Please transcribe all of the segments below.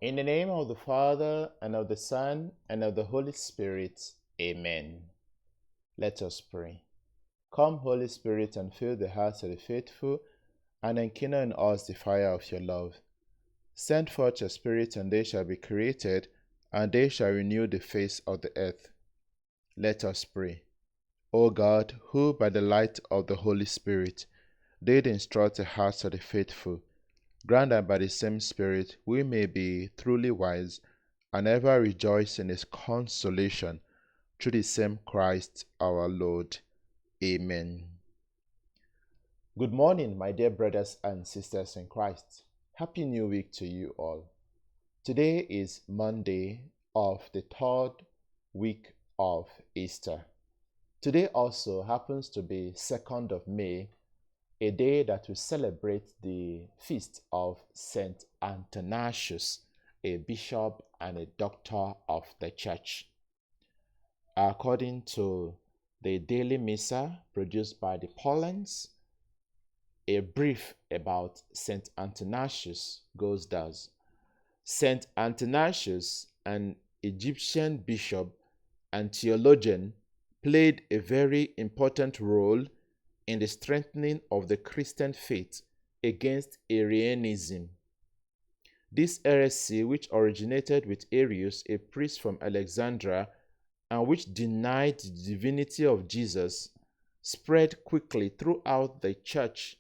In the name of the Father, and of the Son, and of the Holy Spirit. Amen. Let us pray. Come, Holy Spirit, and fill the hearts of the faithful, and enkindle in us the fire of your love. Send forth your Spirit, and they shall be created, and they shall renew the face of the earth. Let us pray. O God, who by the light of the Holy Spirit did instruct the hearts of the faithful, grant that by the same Spirit we may be truly wise and ever rejoice in his consolation, through the same Christ our Lord. Amen. Good morning, my dear brothers and sisters in Christ. Happy New Week to you all. Today is Monday of the third week of Easter. Today also happens to be 2nd of May, a day that we celebrate the feast of Saint Athanasius, a bishop and a doctor of the church. According to the daily missa produced by the Paulins, a brief about Saint Athanasius goes thus. Saint Athanasius, an Egyptian bishop and theologian, played a very important role in the strengthening of the Christian faith against Arianism. This heresy, which originated with Arius, a priest from Alexandria, and which denied the divinity of Jesus, spread quickly throughout the church.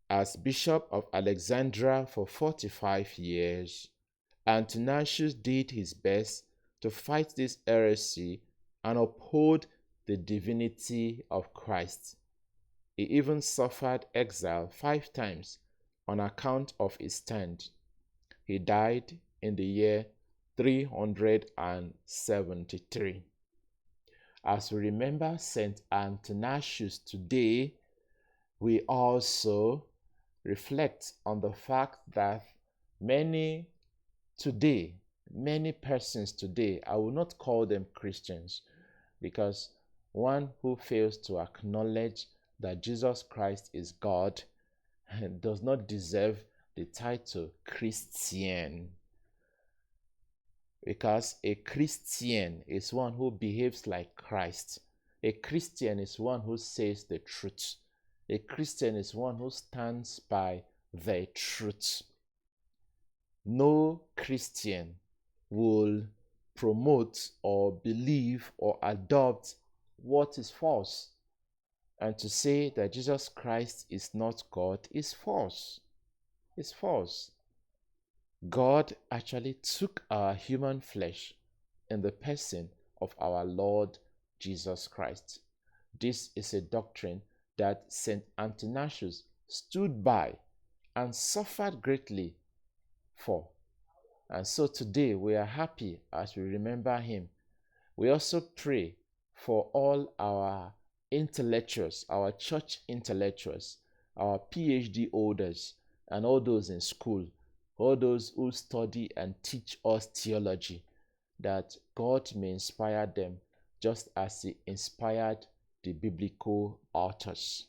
As Bishop of Alexandria for 45 years, Athanasius did his best to fight this heresy and uphold the divinity of Christ. He even suffered exile 5 times on account of his stand. He died in the year 373. As we remember Saint Athanasius today, we also reflect on the fact that many persons today, I will not call them Christians, because one who fails to acknowledge that Jesus Christ is God does not deserve the title Christian. Because a Christian is one who behaves like Christ. A Christian is one who says the truth. A Christian is one who stands by the truth. No Christian will promote or believe or adopt what is false. And to say that Jesus Christ is not God is false. It's false. God actually took our human flesh in the person of our Lord Jesus Christ. This is a doctrine that Saint Athanasius stood by and suffered greatly for. And so today we are happy as we remember him. We also pray for all our intellectuals, our church intellectuals, our PhD holders, and all those in school, all those who study and teach us theology, that God may inspire them just as he inspired the biblical authors.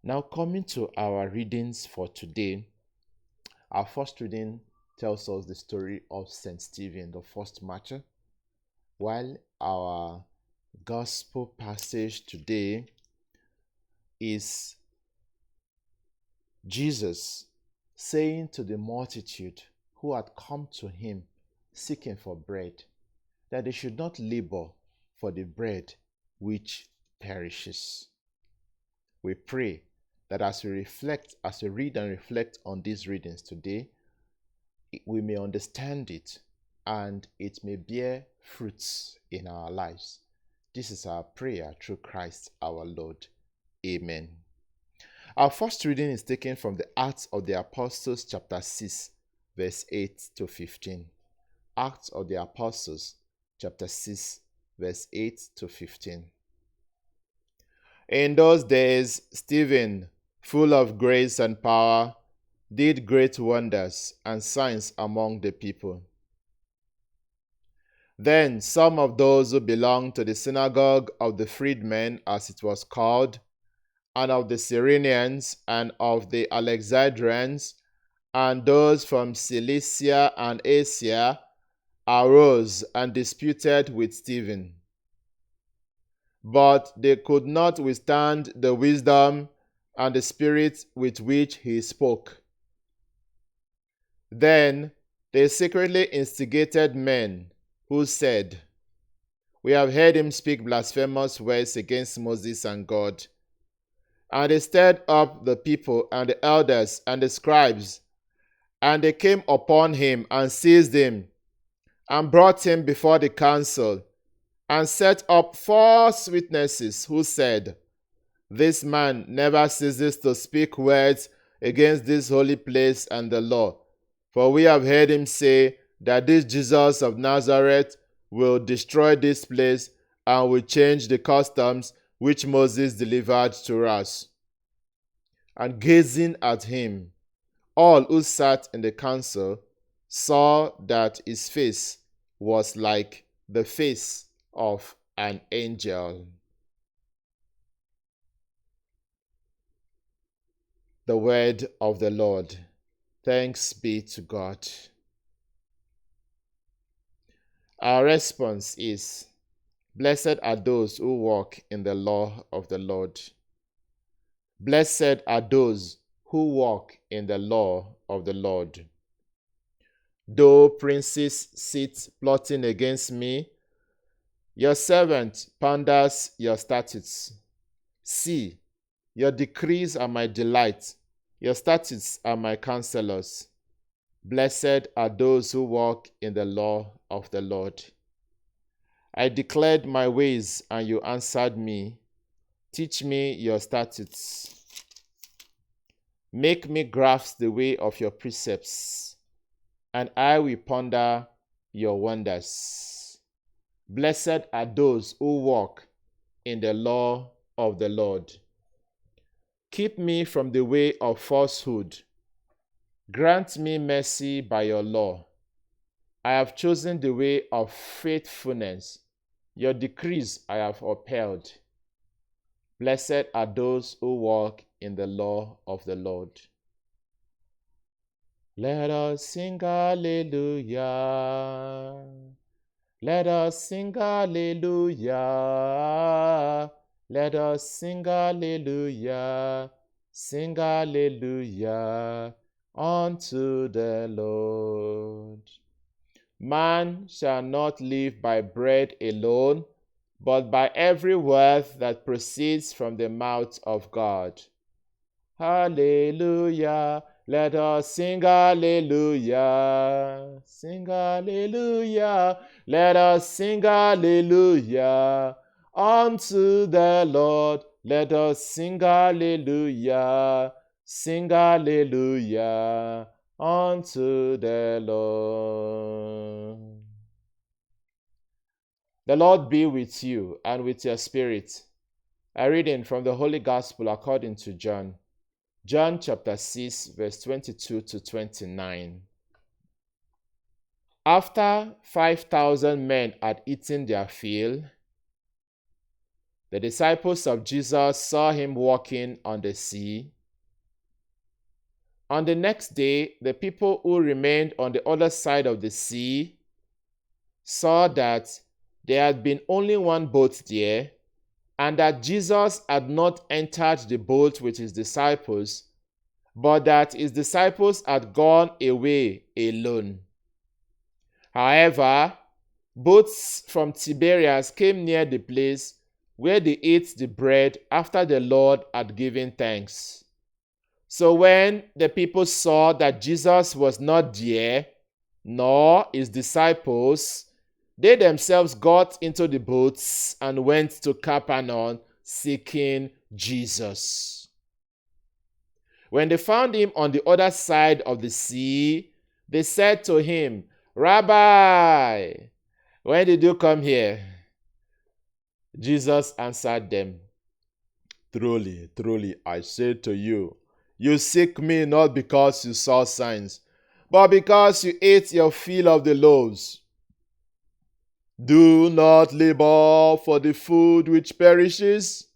Now, coming to our readings for today, our first reading tells us the story of St. Stephen, the first martyr, while our gospel passage today is Jesus saying to the multitude who had come to him seeking for bread, that they should not labor for the bread which perishes. We pray that as we read and reflect on these readings today, we may understand it and it may bear fruits in our lives. This is our prayer through Christ our Lord. Amen. Our first reading is taken from the Acts of the Apostles, chapter 6, verse 8 to 15. Acts of the Apostles, chapter 6, verse 8 to 15. In those days, Stephen, full of grace and power, did great wonders and signs among the people. Then some of those who belonged to the synagogue of the freedmen, as it was called, and of the Cyrenians and of the Alexandrians, and those from Cilicia and Asia arose and disputed with Stephen. But they could not withstand the wisdom and the spirit with which he spoke. Then they secretly instigated men who said, "We have heard him speak blasphemous words against Moses and God." And they stirred up the people and the elders and the scribes, and they came upon him and seized him and brought him before the council and set up false witnesses who said, "This man never ceases to speak words against this holy place and the law. For we have heard him say that this Jesus of Nazareth will destroy this place and will change the customs which Moses delivered to us." And gazing at him, all who sat in the council saw that his face was like the face of an angel. The word of the Lord. Thanks be to God. Our response is, "Blessed are those who walk in the law of the Lord." Blessed are those who walk in the law of the Lord. Though princes sit plotting against me, your servant ponders your statutes. See, your decrees are my delight, your statutes are my counselors. Blessed are those who walk in the law of the Lord. I declared my ways, and you answered me. Teach me your statutes. Make me grasp the way of your precepts, and I will ponder your wonders. Blessed are those who walk in the law of the Lord. Keep me from the way of falsehood. Grant me mercy by your law. I have chosen the way of faithfulness. Your decrees I have upheld. Blessed are those who walk in the law of the Lord. Let us sing hallelujah. Let us sing hallelujah. Let us sing hallelujah. Sing hallelujah unto the Lord. Man shall not live by bread alone, but by every word that proceeds from the mouth of God. Hallelujah. Let us sing hallelujah. Sing hallelujah. Let us sing hallelujah unto the Lord. Let us sing hallelujah. Sing hallelujah unto the Lord. The Lord be with you and with your spirit. A reading from the Holy Gospel according to John. John chapter 6, verse 22 to 29. After 5,000 men had eaten their fill, the disciples of Jesus saw him walking on the sea. On the next day, the people who remained on the other side of the sea saw that there had been only one boat there, and that Jesus had not entered the boat with his disciples, but that his disciples had gone away alone. However, boats from Tiberias came near the place where they ate the bread after the Lord had given thanks. So when the people saw that Jesus was not there, nor his disciples, they themselves got into the boats and went to Capernaum seeking Jesus. When they found him on the other side of the sea, they said to him, "Rabbi, when did you come here?" Jesus answered them, "Truly, truly, I say to you, you seek me not because you saw signs, but because you ate your fill of the loaves. Do not labor for the food which perishes,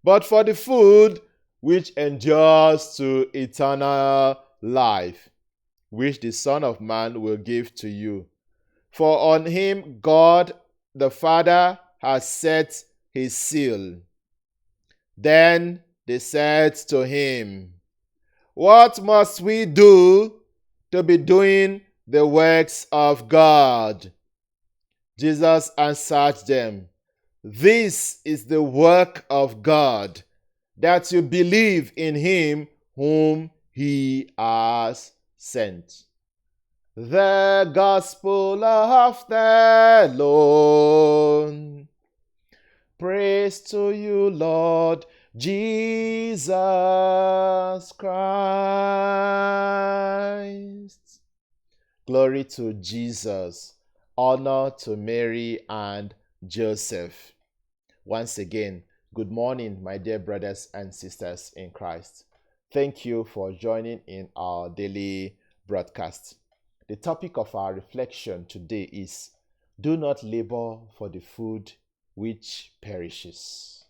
but for the food which endures to eternal life, which the Son of Man will give to you. For on him God the Father has set his seal. Then they said to him, What must we do to be doing the works of God? Jesus answered them, This is the work of God, that you believe in him whom he has sent. The gospel of the Lord. Praise to you, Lord Jesus Christ. Glory to Jesus. Honor to Mary and Joseph. Once again, good morning, my dear brothers and sisters in Christ. Thank you for joining in our daily broadcast. The topic of our reflection today is, do not labor for the food which perishes.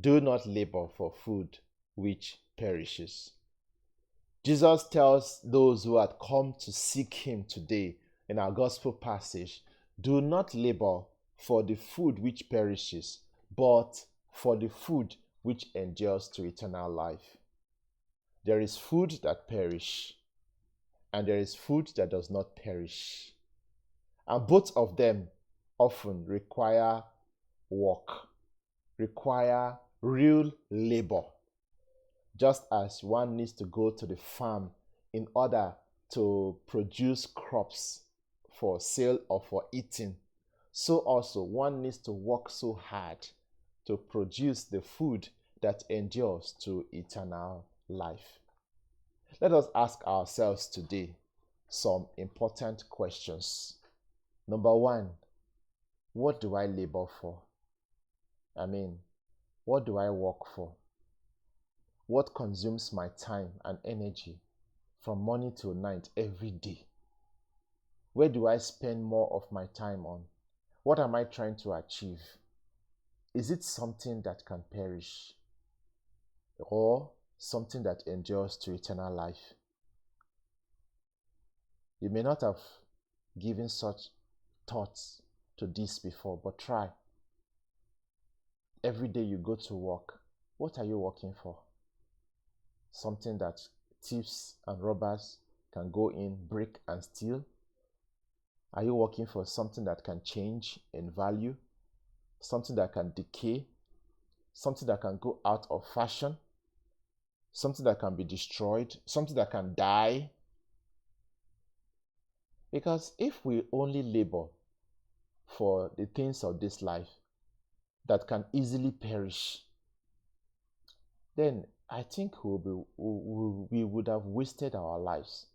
Do not labor for food which perishes. Jesus tells those who had come to seek him today in our gospel passage, do not labor for the food which perishes, but for the food which endures to eternal life. There is food that perishes, and there is food that does not perish. And both of them often require work, require real labor. Just as one needs to go to the farm in order to produce crops for sale or for eating, so also one needs to work so hard to produce the food that endures to eternal life. Let us ask ourselves today some important questions. Number one, what do I labor for? What do I work for? What consumes my time and energy from morning till night every day? Where do I spend more of my time on? What am I trying to achieve? Is it something that can perish or something that endures to eternal life? You may not have given such thoughts to this before, but try. Every day you go to work, what are you working for? Something that thieves and robbers can go in, break and steal? Are you working for something that can change in value? Something that can decay? Something that can go out of fashion? Something that can be destroyed? Something that can die? Because if we only labor for the things of this life that can easily perish, then I think we would have wasted our lives.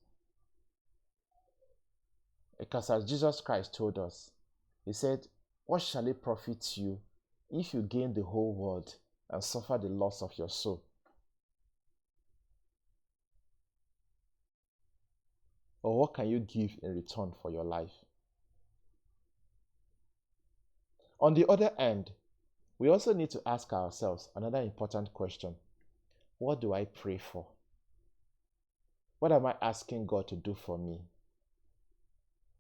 Because as Jesus Christ told us, he said, what shall it profit you if you gain the whole world and suffer the loss of your soul? Or what can you give in return for your life? On the other hand, we also need to ask ourselves another important question. What do I pray for? What am I asking God to do for me?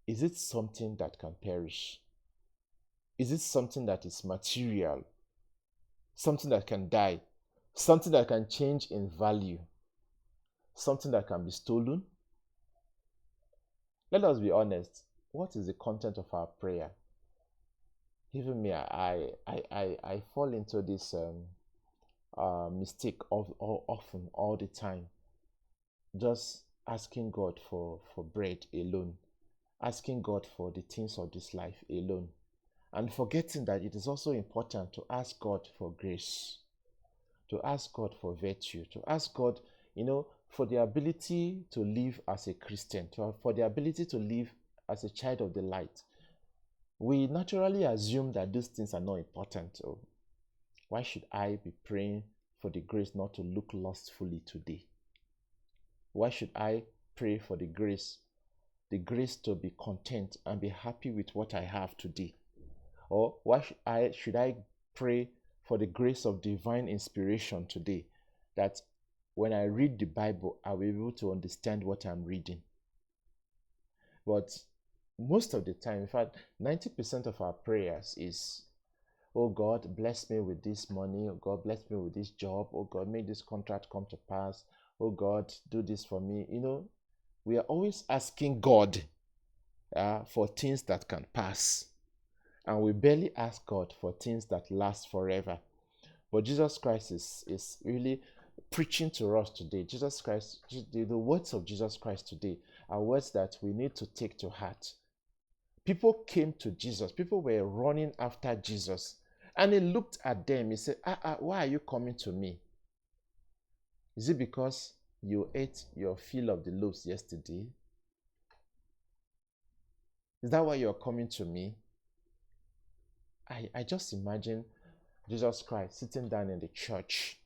Is it something that can perish? Is it something that is material? Something that can die? Something that can change in value? Something that can be stolen? Let us be honest. What is the content of our prayer? Even me, I fall into this mistake often, all the time. Just asking God for bread alone. Asking God for the things of this life alone. And forgetting that it is also important to ask God for grace. To ask God for virtue. To ask God, for the ability to live as a Christian. For the ability to live as a child of the light. We naturally assume that these things are not important. So why should I be praying for the grace not to look lustfully today? Why should I pray for the grace to be content and be happy with what I have today? Or why should I pray for the grace of divine inspiration today, that when I read the Bible, I'll be able to understand what I'm reading? But most of the time, in fact, 90% of our prayers is, oh God, bless me with this money. Oh God, bless me with this job. Oh God, make this contract come to pass. Oh God, do this for me. We are always asking God for things that can pass. And we barely ask God for things that last forever. But Jesus Christ is really preaching to us today. Jesus Christ, the words of Jesus Christ today are words that we need to take to heart. People came to Jesus. People were running after Jesus. And he looked at them. He said, why are you coming to me? Is it because you ate your fill of the loaves yesterday? Is that why you're coming to me? I just imagine Jesus Christ sitting down in the church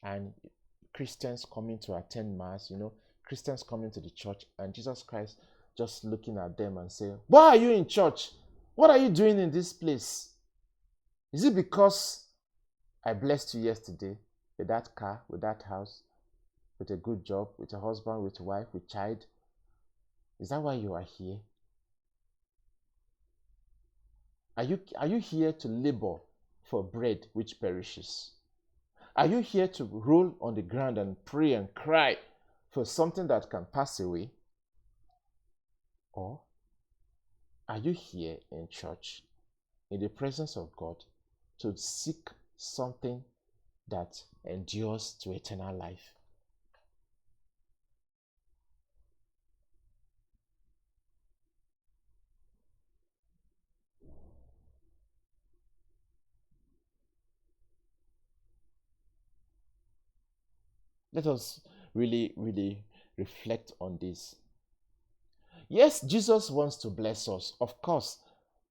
and Christians coming to attend Mass, Christians coming to the church, and Jesus Christ just looking at them and saying, why are you in church? What are you doing in this place? Is it because I blessed you yesterday with that car, with that house, with a good job, with a husband, with a wife, with child? Is that why you are here? Are you here to labor for bread which perishes? Are you here to roll on the ground and pray and cry for something that can pass away? Or are you here in church, in the presence of God, to seek something that endures to eternal life? Let us really, really reflect on this. Yes, Jesus wants to bless us. Of course,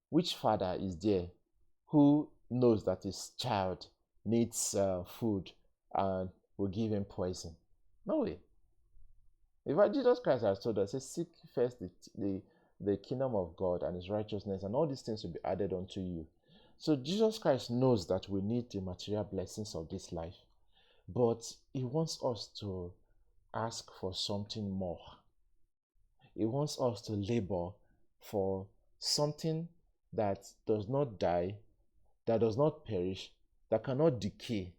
which father is there who knows that his child needs food and will give him poison? No way. In fact, Jesus Christ has told us, seek first the kingdom of God and his righteousness, and all these things will be added unto you. So Jesus Christ knows that we need the material blessings of this life, but he wants us to ask for something more. He wants us to labor for something that does not die, that does not perish, that cannot decay.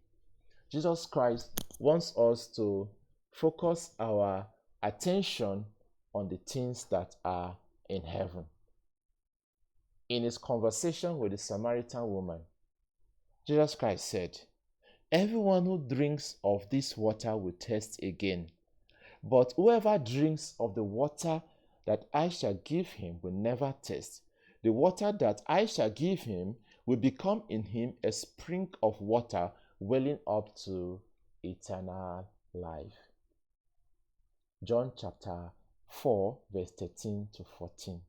Jesus Christ wants us to focus our attention on the things that are in heaven. In his conversation with the Samaritan woman, Jesus Christ said, everyone who drinks of this water will thirst again. But whoever drinks of the water that I shall give him will never thirst. The water that I shall give him will become in him a spring of water welling up to eternal life. John chapter 4, verse 13 to 14.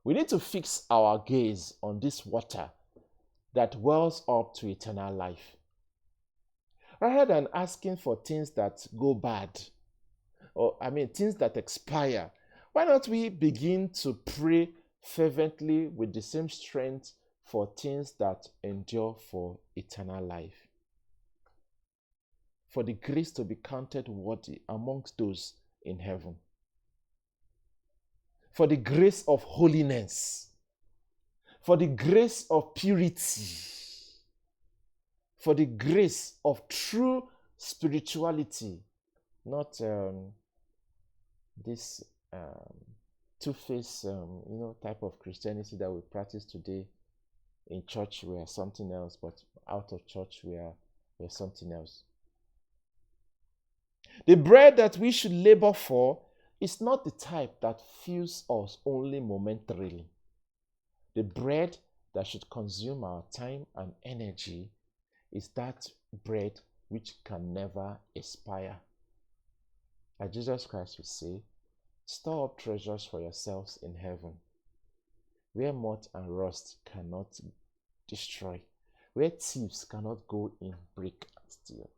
We need to fix our gaze on this water that wells up to eternal life. Rather than asking for things that go bad, things that expire, why not we begin to pray fervently with the same strength for things that endure for eternal life? For the grace to be counted worthy amongst those in heaven. For the grace of holiness. For the grace of purity. For the grace of true spirituality. Not this two-faced type of Christianity that we practice today. In church we are something else, but out of church we are something else. The bread that we should labor for is not the type that fills us only momentarily. The bread that should consume our time and energy is that bread which can never expire. As Jesus Christ would say, store up treasures for yourselves in heaven, where moth and rust cannot destroy, where thieves cannot go in, break, and steal.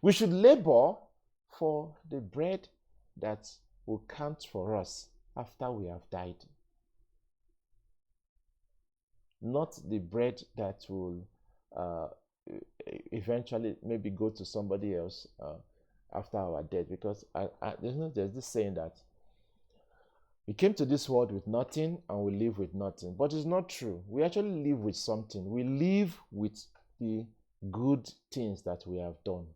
We should labor for the bread that will count for us after we have died. Not the bread that will eventually maybe go to somebody else after our death. Because there's this saying that We came to this world with nothing and we live with nothing. But it's not true. We actually live with something. We live with the good things that we have done.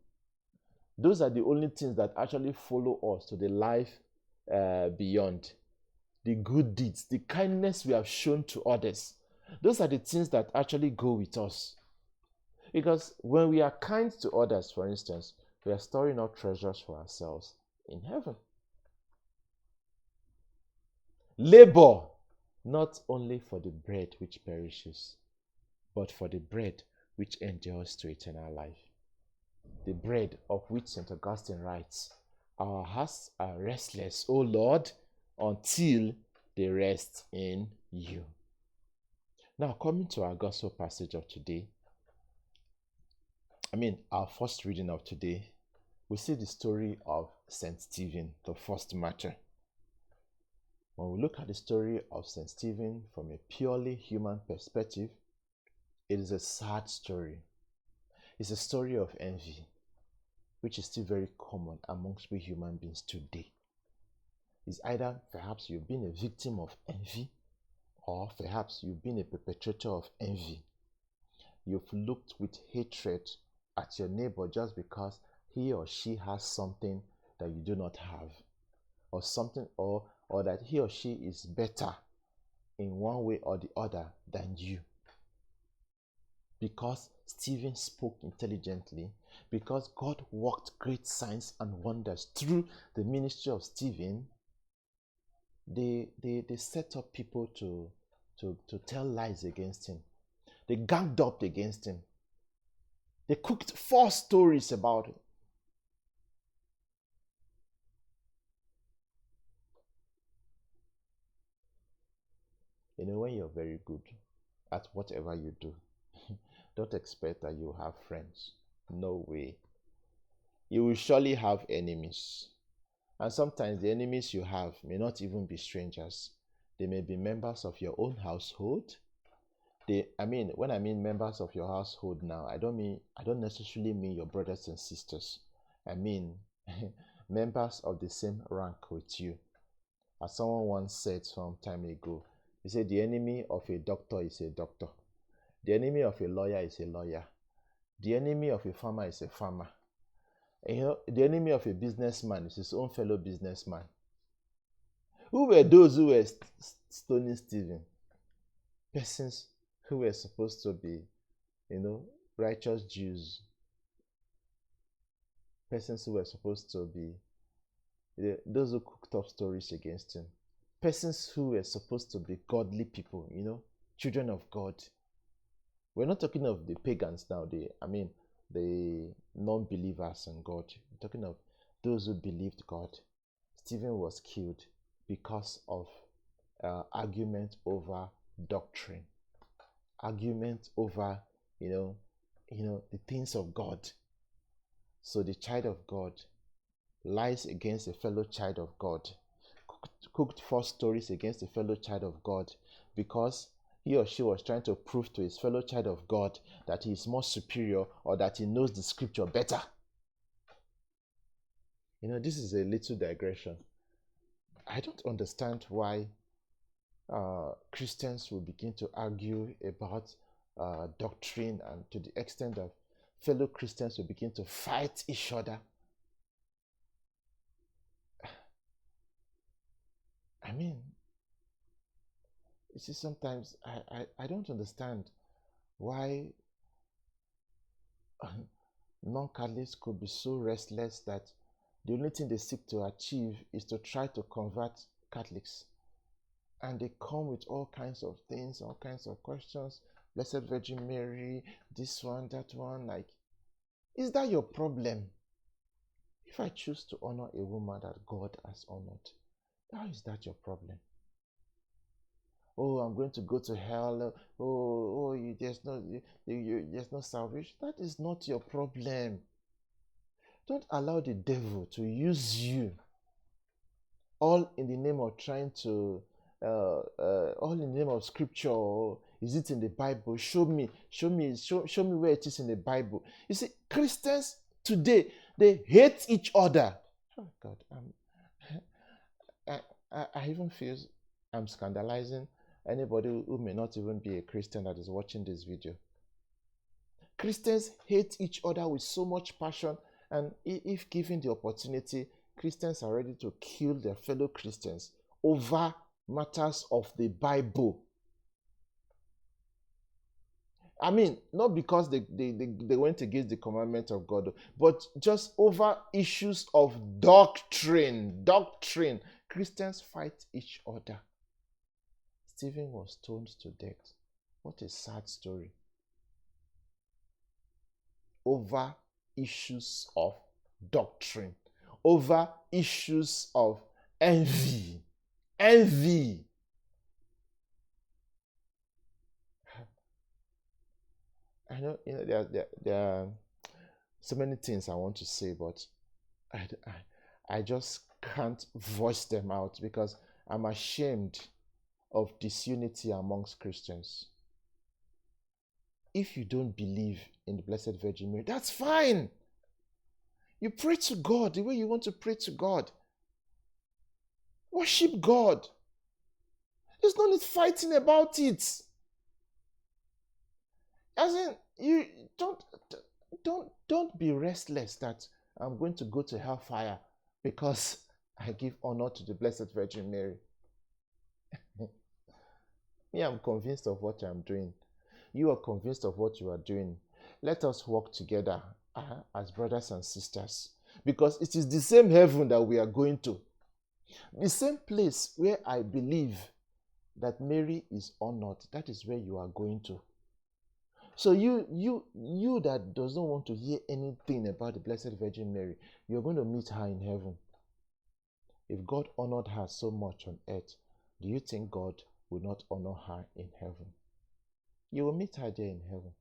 Those are the only things that actually follow us to the life beyond. The good deeds, the kindness we have shown to others. Those are the things that actually go with us. Because when we are kind to others, for instance, we are storing up treasures for ourselves in heaven. Labor not only for the bread which perishes, but for the bread which endures to eternal life. The bread of which St. Augustine writes, "Our hearts are restless, O Lord, until they rest in you." Now, coming to our gospel passage of today, our first reading of today, we see the story of St. Stephen, the first martyr. When we look at the story of St. Stephen from a purely human perspective, it is a sad story. It's a story of envy, which is still very common amongst we human beings today. It's either perhaps you've been a victim of envy, or perhaps you've been a perpetrator of envy. You've looked with hatred at your neighbor just because he or she has something that you do not have, or something, or that he or she is better in one way or the other than you. Because Stephen spoke intelligently, because God worked great signs and wonders through the ministry of Stephen, they set up people to tell lies against him. They ganged up against him. They cooked false stories about him. When you're very good at whatever you do, don't expect that you have friends. No way. You will surely have enemies. And sometimes the enemies you have may not even be strangers. They may be members of your own household. When I mean members of your household now, I don't necessarily mean your brothers and sisters. I mean members of the same rank with you. As someone once said some time ago, he said the enemy of a doctor is a doctor. The enemy of a lawyer is a lawyer. The enemy of a farmer is a farmer. And the enemy of a businessman is his own fellow businessman. Who were those who were stoning Stephen? Persons who were supposed to be, righteous Jews. Persons who were supposed to be those who cooked up stories against him. Persons who were supposed to be godly people, children of God. We're not talking of the pagans now, the non-believers in God. We're talking of those who believed God. Stephen was killed because of argument over doctrine, argument over the things of God. So the child of God lies against a fellow child of God, cooked false stories against a fellow child of God, because he or she was trying to prove to his fellow child of God that he is more superior, or that he knows the scripture better. This is a little digression. I don't understand why Christians will begin to argue about doctrine, and to the extent that fellow Christians will begin to fight each other. You see, sometimes I don't understand why non-Catholics could be so restless that the only thing they seek to achieve is to try to convert Catholics. And they come with all kinds of things, all kinds of questions. Blessed Virgin Mary, this one, that one. Is that your problem? If I choose to honor a woman that God has honored, how is that your problem? Oh, I'm going to go to hell. There's no salvation. That is not your problem. Don't allow the devil to use you, all in the name of trying to, all in the name of scripture. Is it in the Bible? Show me where it is in the Bible. You see, Christians today, they hate each other. Oh God, I even feel I'm scandalizing anybody who may not even be a Christian that is watching this video. Christians hate each other with so much passion, and if given the opportunity, Christians are ready to kill their fellow Christians over matters of the Bible. I mean, not because they went against the commandment of God, but just over issues of doctrine. Doctrine. Christians fight each other. Stephen was stoned to death. What a sad story. Over issues of doctrine. Over issues of envy. Envy. I know, there are so many things I want to say, but I just can't voice them out because I'm ashamed of disunity amongst Christians. If you don't believe in the Blessed Virgin Mary, that's fine. You pray to God the way you want to pray to God. Worship God. There's no need fighting about it. As in, you don't be restless that I'm going to go to hellfire because I give honor to the Blessed Virgin Mary. Me, I'm convinced of what I'm doing. You are convinced of what you are doing. Let us work together as brothers and sisters, because it is the same heaven that we are going to. The same place where I believe that Mary is honored, that is where you are going to. So you that does not want to hear anything about the Blessed Virgin Mary, you're going to meet her in heaven. If God honored her so much on earth, do you think God will not honor her in heaven? You will meet her there in heaven.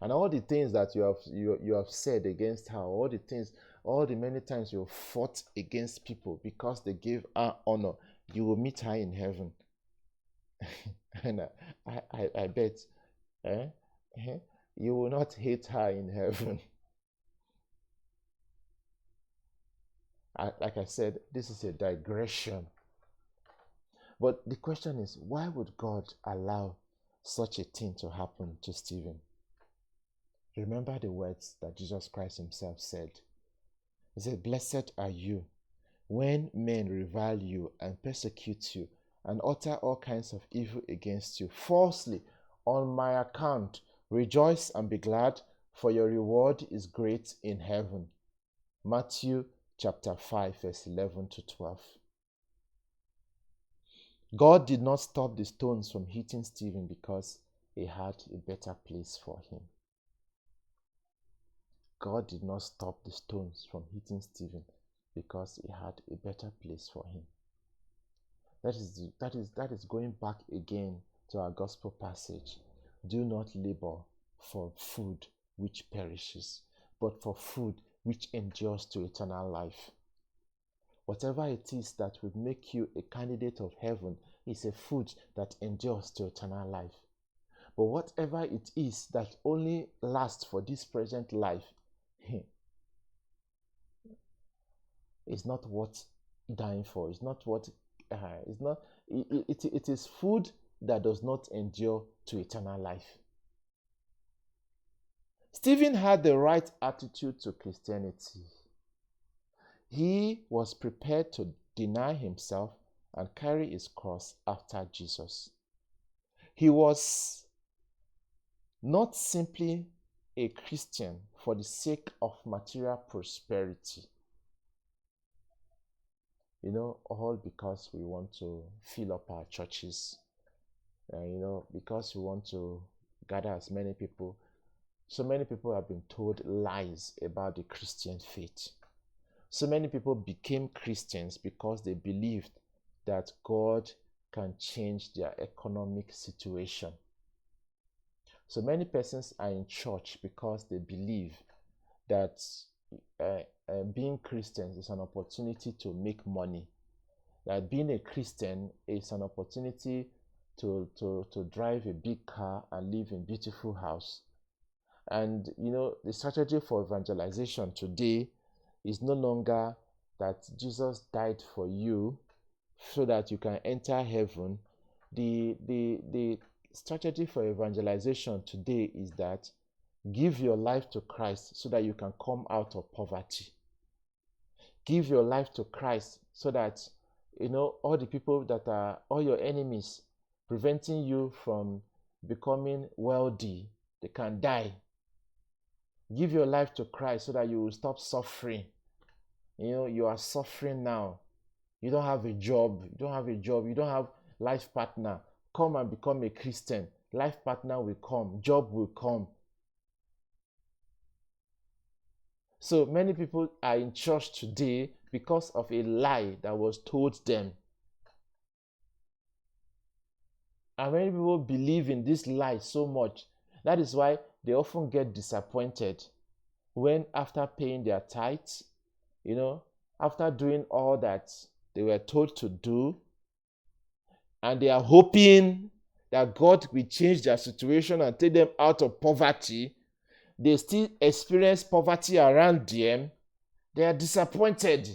And all the things that you have said against her, all the many times you have fought against people because they gave her honor, you will meet her in heaven. And I bet you will not hate her in heaven. Like I said, this is a digression. But the question is, why would God allow such a thing to happen to Stephen? Remember the words that Jesus Christ himself said. He said, "Blessed are you when men revile you and persecute you and utter all kinds of evil against you falsely on my account. Rejoice and be glad, for your reward is great in heaven." Matthew chapter 5, verse 11 to 12. God did not stop the stones from hitting Stephen because he had a better place for him. God did not stop the stones from hitting Stephen because he had a better place for him. That is going back again to our gospel passage. Do not labor for food which perishes, but for food which endures to eternal life. Whatever it is that would make you a candidate of heaven is a food that endures to eternal life. But whatever it is that only lasts for this present life is not worth dying for. It's not what. It is food that does not endure to eternal life. Stephen had the right attitude to Christianity. He was prepared to deny himself and carry his cross after Jesus. He was not simply a Christian for the sake of material prosperity. All because we want to fill up our churches, because we want to gather as many people. So many people have been told lies about the Christian faith. So many people became Christians because they believed that God can change their economic situation. So many persons are in church because they believe that being Christians is an opportunity to make money. That being a Christian is an opportunity to drive a big car and live in a beautiful house. And the strategy for evangelization today is no longer that Jesus died for you so that you can enter heaven, the strategy for evangelization today is that give your life to Christ so that you can come out of poverty. Give your life to Christ so that, all the people that are all your enemies preventing you from becoming wealthy, they can die. Give your life to Christ so that you will stop suffering. You are suffering now. You don't have a job. You don't have life partner. Come and become a Christian. Life partner will come. Job will come. So many people are in church today because of a lie that was told them. And many people believe in this lie so much. That is why they often get disappointed when, after paying their tithes, after doing all that they were told to do, and they are hoping that God will change their situation and take them out of poverty, they still experience poverty around them. They are disappointed.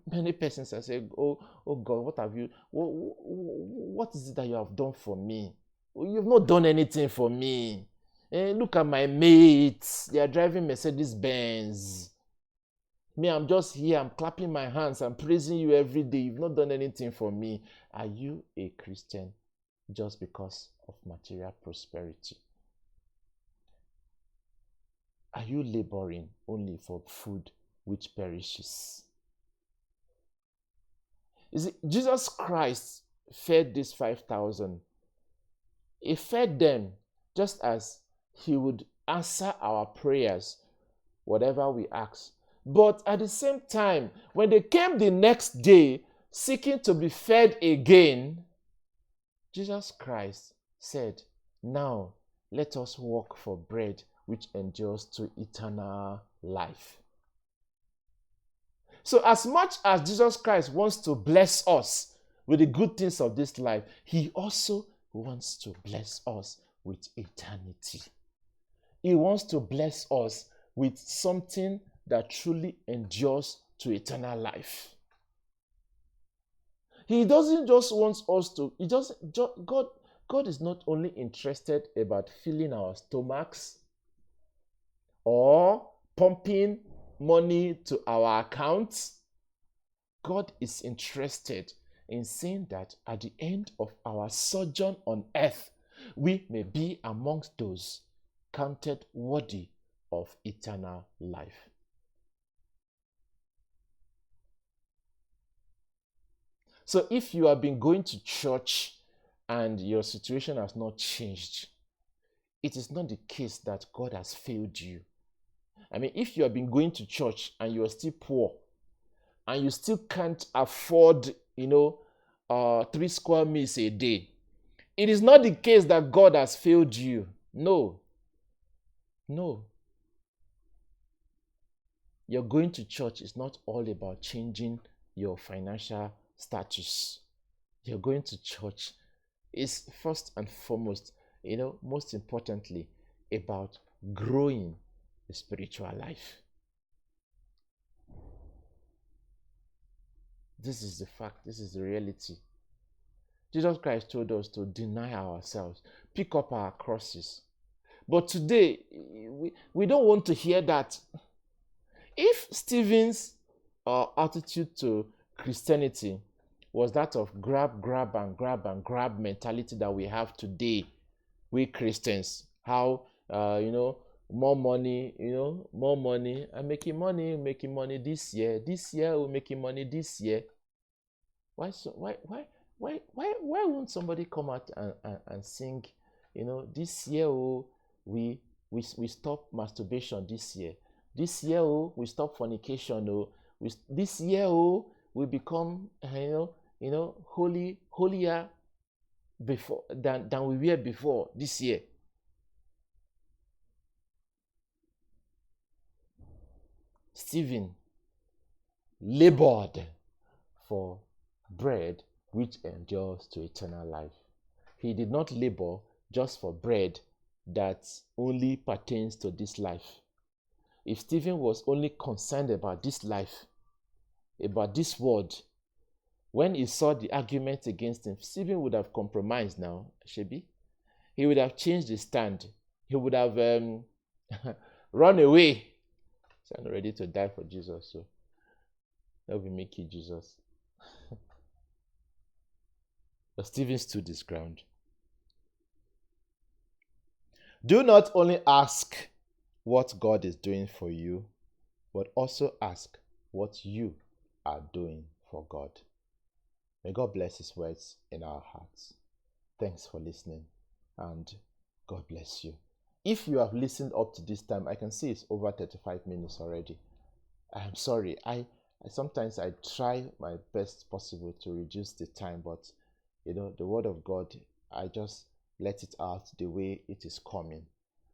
Many persons are saying, oh God, what is it that you have done for me? You've not done anything for me. Look at my mates. They are driving Mercedes Benz. Me, I'm just here. I'm clapping my hands. I'm praising you every day. You've not done anything for me. Are you a Christian just because of material prosperity? Are you laboring only for food which perishes? You see, Jesus Christ fed these 5,000. He fed them just as he would answer our prayers, whatever we ask. But at the same time, when they came the next day seeking to be fed again, Jesus Christ said, now let us work for bread which endures to eternal life. So as much as Jesus Christ wants to bless us with the good things of this life, he also wants to bless us with eternity. He wants to bless us with something that truly endures to eternal life. He doesn't just want us to, God is not only interested about filling our stomachs or pumping money to our accounts. God is interested in saying that at the end of our sojourn on earth, we may be amongst those counted worthy of eternal life. So if you have been going to church and your situation has not changed, it is not the case that God has failed you. I mean, if you have been going to church and you are still poor and you still can't afford, 3 square meals a day, it is not the case that God has failed you. No. Your going to church is not all about changing your financial status. Your going to church is first and foremost, most importantly, about growing the spiritual life. This is the fact. This is the reality. Jesus Christ told us to deny ourselves, pick up our crosses. But today, we don't want to hear that. If Stephen's attitude to Christianity was that of grab mentality that we have today, we Christians, how, more money, I'm making money this year, we're making money this year. Why won't somebody come out and sing, this year, we stop masturbation this year. This year, we stop fornication. This year, we become, holier before than we were before this year. Stephen labored for bread which endures to eternal life. He did not labor just for bread that only pertains to this life. If Stephen was only concerned about this life, about this word, when he saw the argument against him, Stephen would have compromised now, Shebi. He would have changed his stand. He would have run away. So I'm ready to die for Jesus, so that will make you Jesus. But Stephen stood his ground. Do not only ask what God is doing for you, but also ask what you are doing for God. May God bless His words in our hearts. Thanks for listening, and God bless you. If you have listened up to this time, I can see it's over 35 minutes already. I'm sorry. I sometimes I try my best possible to reduce the time, but the word of God, I just let it out the way it is coming.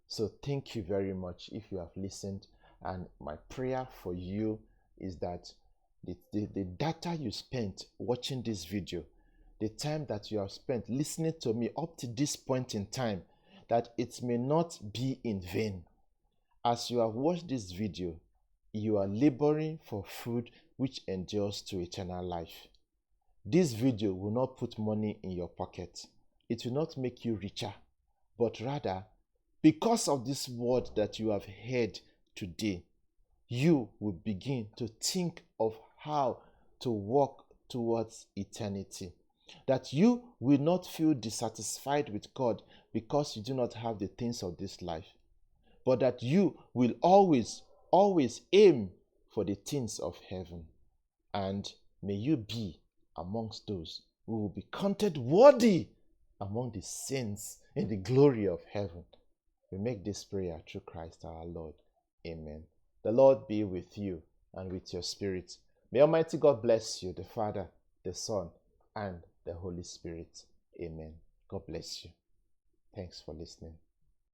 So thank you very much if you have listened, and my prayer for you is that the data you spent watching this video, the time that you have spent listening to me up to this point in time, that it may not be in vain. As you have watched this video, you are laboring for food which endures to eternal life. This video will not put money in your pocket. It will not make you richer, but rather, because of this word that you have heard today, you will begin to think of how to walk towards eternity. That you will not feel dissatisfied with God because you do not have the things of this life, but that you will always aim for the things of heaven. And may you be amongst those who will be counted worthy among the saints in the glory of heaven. We make this prayer through Christ our Lord. Amen. The Lord be with you and with your spirit. May Almighty God bless you, the Father, the Son, and the Holy Spirit. Amen. God bless you. Thanks for listening.